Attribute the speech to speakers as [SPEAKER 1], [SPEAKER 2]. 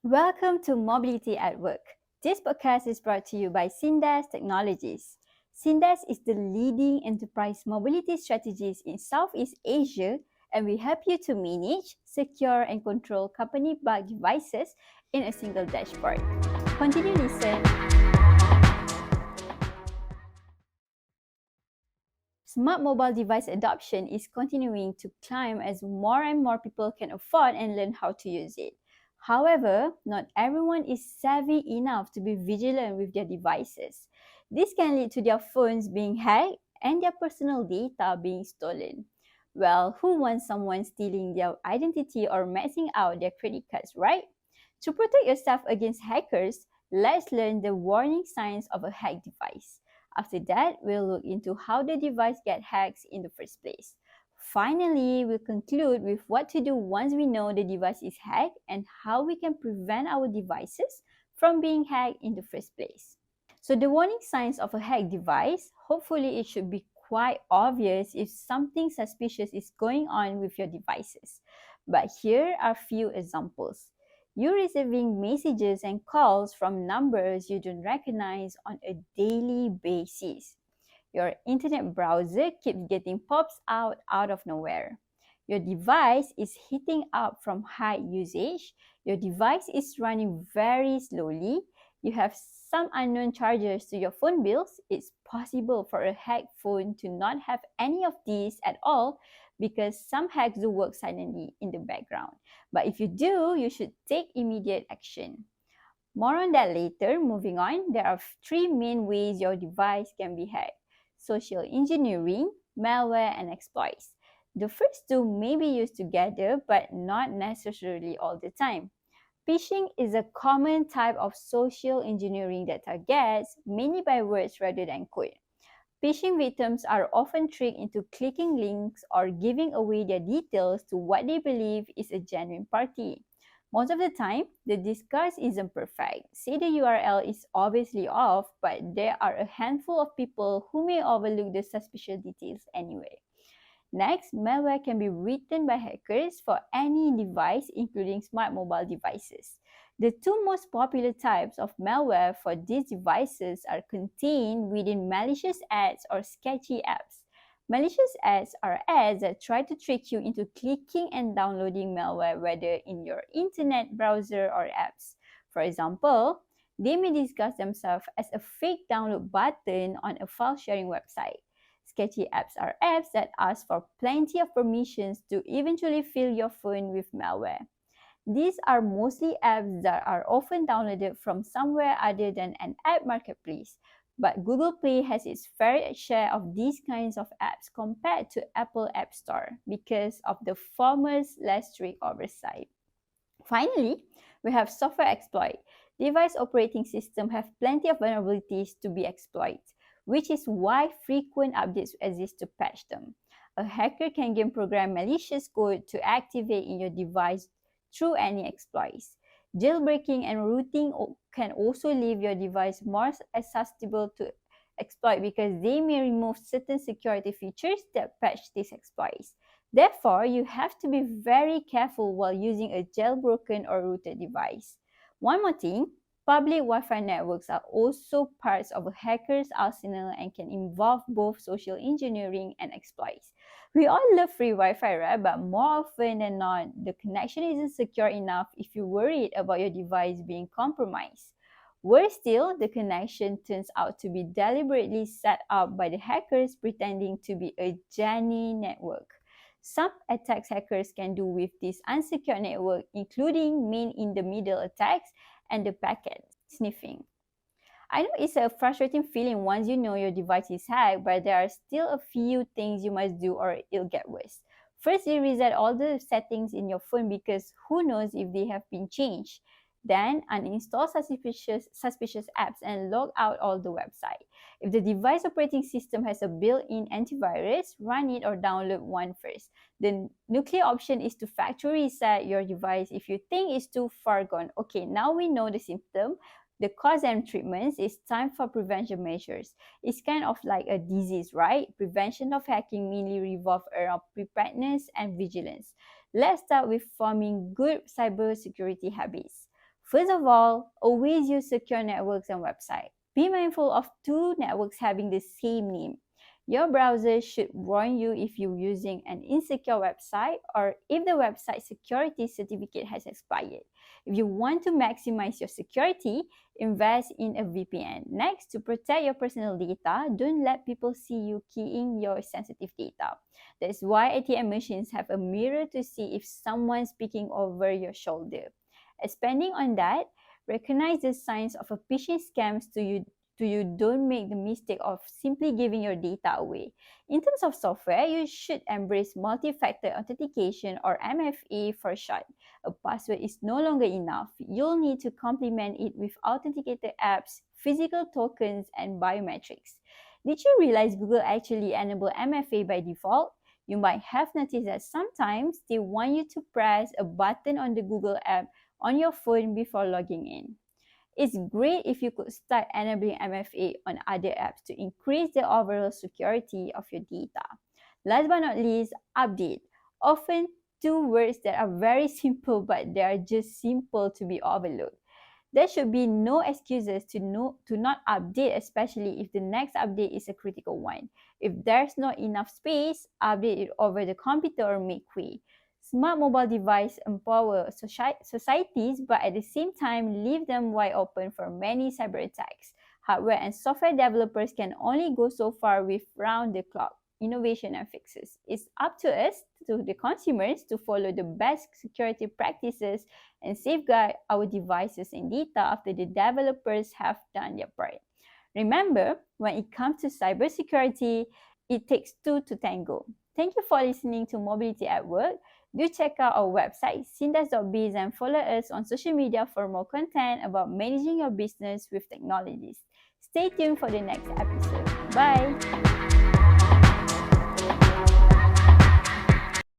[SPEAKER 1] Welcome to Mobility at Work. This podcast is brought to you by SYNDES Technologies. SYNDES is the leading enterprise mobility strategist in Southeast Asia, and we help you to manage, secure, and control company-backed devices in a single dashboard. Continue listen. Smart mobile device adoption is continuing to climb as more and more people can afford and learn how to use it. However, not everyone is savvy enough to be vigilant with their devices. This can lead to their phones being hacked and their personal data being stolen. Well, who wants someone stealing their identity or maxing out their credit cards, right? To protect yourself against hackers, let's learn the warning signs of a hacked device. After that, we'll look into how the device gets hacked in the first place. Finally, we'll conclude with what to do once we know the device is hacked and how we can prevent our devices from being hacked in the first place. So the warning signs of a hacked device, hopefully it should be quite obvious if something suspicious is going on with your devices. But here are a few examples. You're receiving messages and calls from numbers you don't recognize on a daily basis. Your internet browser keeps getting pops out of nowhere. Your device is heating up from high usage. Your device is running very slowly. You have some unknown charges to your phone bills. It's possible for a hacked phone to not have any of these at all because some hacks do work silently in the background. But if you do, you should take immediate action. More on that later. Moving on, there are three main ways your device can be hacked: social engineering, malware, and exploits. The first two may be used together, but not necessarily all the time. Phishing is a common type of social engineering that targets mainly by words rather than code. Phishing victims are often tricked into clicking links or giving away their details to what they believe is a genuine party. Most of the time, the disguise isn't perfect. Say the URL is obviously off, but there are a handful of people who may overlook the suspicious details anyway. Next, malware can be written by hackers for any device, including smart mobile devices. The two most popular types of malware for these devices are contained within malicious ads or sketchy apps. Malicious ads are ads that try to trick you into clicking and downloading malware, whether in your internet browser or apps. For example, they may disguise themselves as a fake download button on a file sharing website. Sketchy apps are apps that ask for plenty of permissions to eventually fill your phone with malware. These are mostly apps that are often downloaded from somewhere other than an app marketplace, but Google Play has its fair share of these kinds of apps compared to Apple App Store because of the former's less strict oversight. Finally, we have software exploit. Device operating systems have plenty of vulnerabilities to be exploited, which is why frequent updates exist to patch them. A hacker can game program malicious code to activate in your device through any exploits. Jailbreaking and rooting can also leave your device more susceptible to exploit because they may remove certain security features that patch these exploits. Therefore, you have to be very careful while using a jailbroken or rooted device. One more thing, public Wi-Fi networks are also parts of a hacker's arsenal and can involve both social engineering and exploits. We all love free Wi-Fi, right? But more often than not, the connection isn't secure enough if you're worried about your device being compromised. Worse still, the connection turns out to be deliberately set up by the hackers pretending to be a genuine network. Some attacks hackers can do with this unsecured network, including man-in-the-middle attacks and the packet sniffing. I know it's a frustrating feeling once you know your device is hacked, but there are still a few things you must do or it'll get worse. First, you reset all the settings in your phone because who knows if they have been changed. Then, uninstall suspicious apps and log out all the website. If the device operating system has a built-in antivirus, run it or download one first. The nuclear option is to factory reset your device if you think it's too far gone. Okay, now we know the symptom, the cause and treatments. It's time for prevention measures. It's kind of like a disease, right? Prevention of hacking mainly revolves around preparedness and vigilance. Let's start with forming good cybersecurity habits. First of all, always use secure networks and websites. Be mindful of two networks having the same name. Your browser should warn you if you're using an insecure website or if the website security certificate has expired. If you want to maximize your security, invest in a VPN. Next, to protect your personal data, don't let people see you keying your sensitive data. That's why ATM machines have a mirror to see if someone's peeking over your shoulder. Expanding on that, recognize the signs of a phishing scams you don't make the mistake of simply giving your data away. In terms of software, you should embrace multi-factor authentication or MFA for short. A password is no longer enough. You'll need to complement it with authenticated apps, physical tokens, and biometrics. Did you realize Google actually enabled MFA by default? You might have noticed that sometimes they want you to press a button on the Google app on your phone before logging in. It's great if you could start enabling MFA on other apps to increase the overall security of your data. Last but not least, update. Often two words that are very simple, but they are just simple to be overlooked. There should be no excuses to not update, especially if the next update is a critical one. If there's not enough space, update it over the computer or make way. Smart mobile devices empower societies, but at the same time, leave them wide open for many cyber attacks. Hardware and software developers can only go so far with round-the-clock innovation and fixes. It's up to us, to the consumers, to follow the best security practices and safeguard our devices and data after the developers have done their part. Remember, when it comes to cybersecurity, it takes two to tango. Thank you for listening to Mobility at Work. Do check out our website, syndes.biz, and follow us on social media for more content about managing your business with technologies. Stay tuned for the next episode. Bye!